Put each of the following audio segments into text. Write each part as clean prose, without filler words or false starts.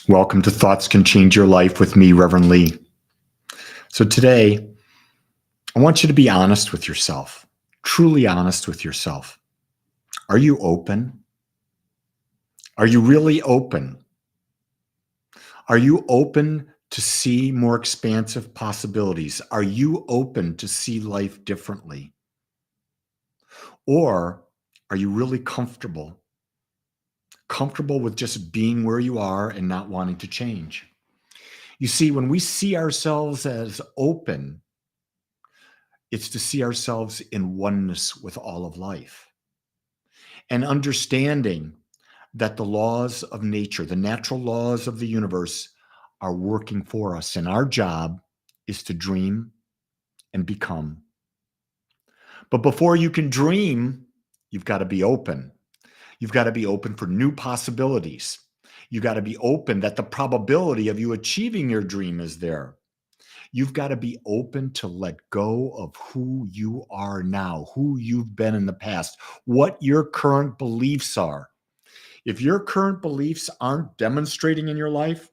Welcome to Thoughts Can Change Your Life with me, Reverend Lee. So today, I want you to be honest with yourself, truly honest with yourself. Are you open? Are you really open? Are you open to see more expansive possibilities? Are you open to see life differently? Or are you really comfortable with just being where you are and not wanting to change? You see, when we see ourselves as open, it's to see ourselves in oneness with all of life and understanding that the laws of nature, the natural laws of the universe, are working for us. And our job is to dream and become. But before you can dream, you've got to be open. You've got to be open for new possibilities. You've got to be open that the probability of you achieving your dream is there. You've got to be open to let go of who you are now, who you've been in the past, what your current beliefs are. If your current beliefs aren't demonstrating in your life,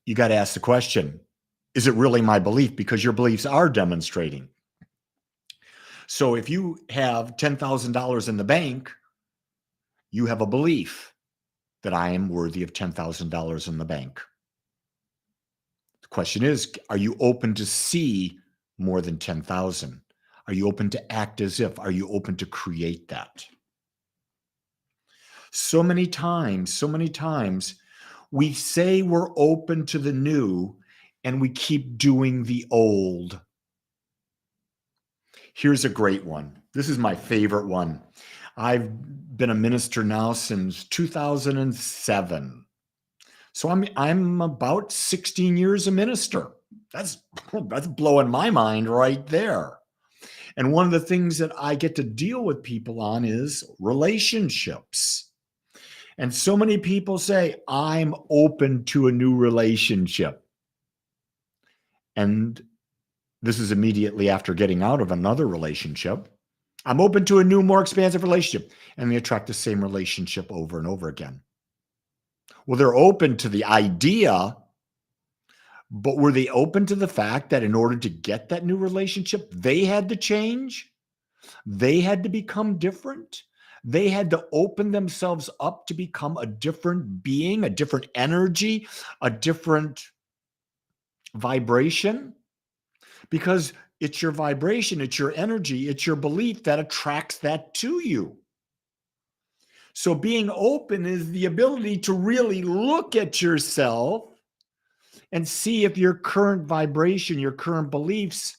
you got to ask the question, is it really my belief? Because your beliefs are demonstrating. So if you have $10,000 in the bank, you have a belief that I am worthy of $10,000 in the bank. The question is, are you open to see more than 10,000? Are you open to act as if? Are you open to create that? So many times, we say we're open to the new and we keep doing the old. Here's a great one. This is my favorite one. I've been a minister now since 2007. So I'm about 16 years a minister. That's blowing my mind right there. And one of the things that I get to deal with people on is relationships. And so many people say, I'm open to a new relationship. And this is immediately after getting out of another relationship. I'm open to a new, more expansive relationship. And they attract the same relationship over and over again. Well, they're open to the idea, but were they open to the fact that in order to get that new relationship, they had to change? They had to become different? They had to open themselves up to become a different being, a different energy, a different vibration? Because it's your vibration, it's your energy, it's your belief that attracts that to you. So being open is the ability to really look at yourself and see if your current vibration, your current beliefs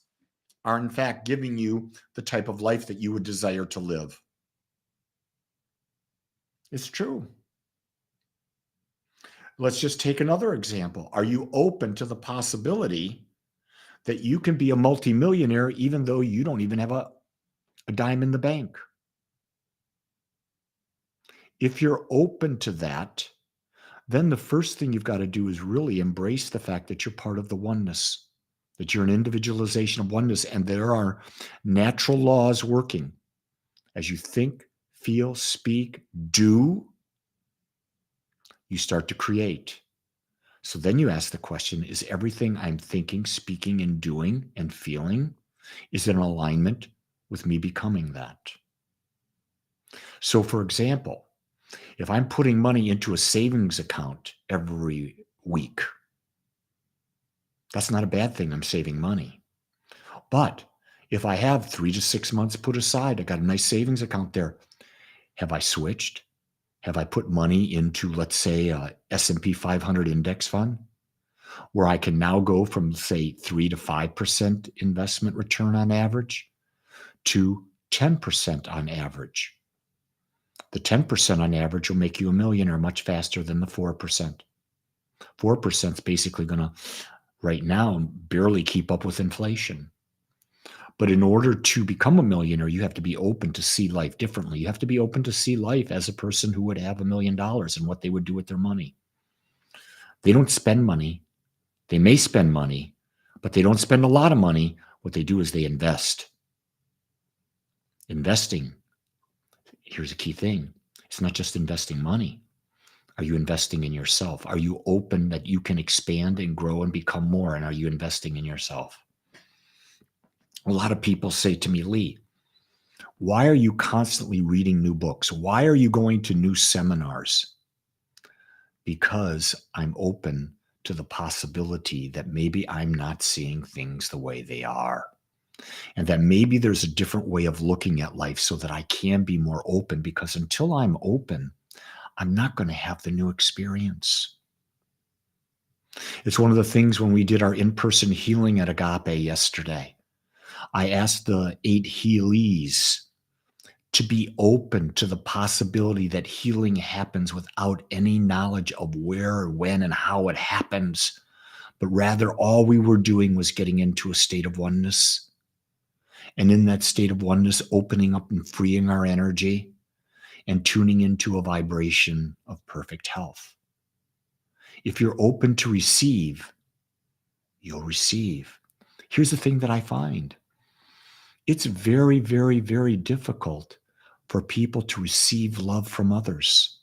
are in fact giving you the type of life that you would desire to live. It's true. Let's just take another example. Are you open to the possibility that you can be a multimillionaire even though you don't even have a dime in the bank? If you're open to that, then the first thing you've got to do is really embrace the fact that you're part of the oneness, that you're an individualization of oneness, and there are natural laws working. As you think, feel, speak, do, you start to create. So then you ask the question, is everything I'm thinking, speaking, and doing and feeling, is it in alignment with me becoming that? So for example, if I'm putting money into a savings account every week, that's not a bad thing. I'm saving money. But if I have 3 to 6 months put aside, I got a nice savings account there. Have I switched? Have I put money into, let's say, a S&P 500 index fund where I can now go from, say, 3 to 5% investment return on average to 10% on average? The 10% on average will make you a millionaire much faster than the 4%. 4% is basically going to, right now, barely keep up with inflation. But in order to become a millionaire, you have to be open to see life differently. You have to be open to see life as a person who would have $1 million and what they would do with their money. They don't spend money. They may spend money, but they don't spend a lot of money. What they do is they invest. Investing, here's a key thing. It's not just investing money. Are you investing in yourself? Are you open that you can expand and grow and become more? And are you investing in yourself? A lot of people say to me, Lee, why are you constantly reading new books? Why are you going to new seminars? Because I'm open to the possibility that maybe I'm not seeing things the way they are. And that maybe there's a different way of looking at life so that I can be more open, because until I'm open, I'm not going to have the new experience. It's one of the things when we did our in-person healing at Agape yesterday. I asked the 8 healees to be open to the possibility that healing happens without any knowledge of where, when, and how it happens, but rather all we were doing was getting into a state of oneness. And in that state of oneness, opening up and freeing our energy and tuning into a vibration of perfect health. If you're open to receive, you'll receive. Here's the thing that I find. It's very, very, very difficult for people to receive love from others.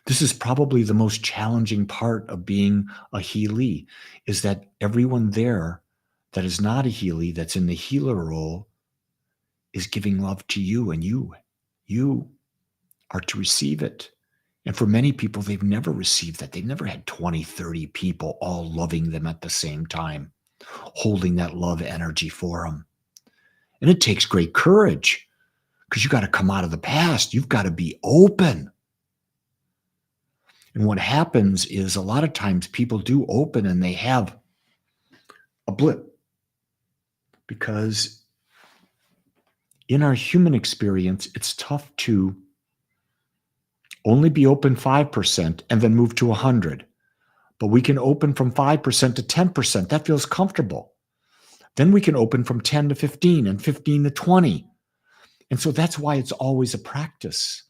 This is probably the most challenging part of being a healee, is that everyone there that is not a healee, that's in the healer role, is giving love to you, and you are to receive it. And for many people, they've never received that. They've never had 20, 30 people all loving them at the same time, holding that love energy for them. And it takes great courage, because you got to come out of the past. You've got to be open. And what happens is a lot of times people do open and they have a blip, because in our human experience, it's tough to only be open 5% and then move to 100. But we can open from 5% to 10%. That feels comfortable. Then we can open from 10 to 15 and 15 to 20. And so that's why it's always a practice,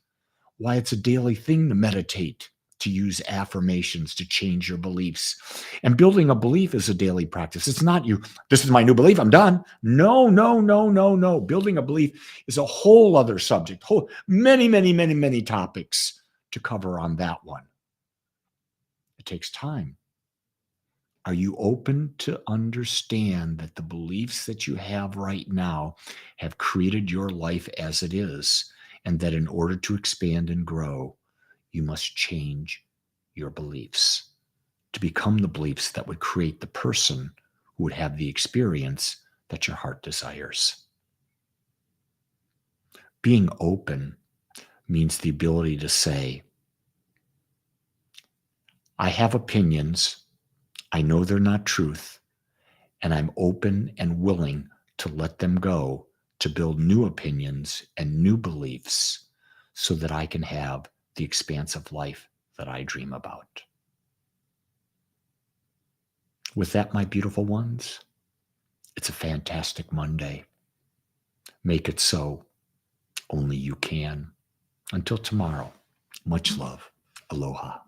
why it's a daily thing to meditate, to use affirmations, to change your beliefs. And building a belief is a daily practice. It's not this is my new belief, I'm done. No, no, no, no, no. Building a belief is a whole other subject, many, many, many, many topics to cover on that one. It takes time. Are you open to understand that the beliefs that you have right now have created your life as it is, and that in order to expand and grow, you must change your beliefs to become the beliefs that would create the person who would have the experience that your heart desires? Being open means the ability to say, I have opinions, I know they're not truth, and I'm open and willing to let them go, to build new opinions and new beliefs so that I can have the expansive life that I dream about. With that, my beautiful ones, it's a fantastic Monday. Make it so. Only you can. Until tomorrow, much love. Aloha.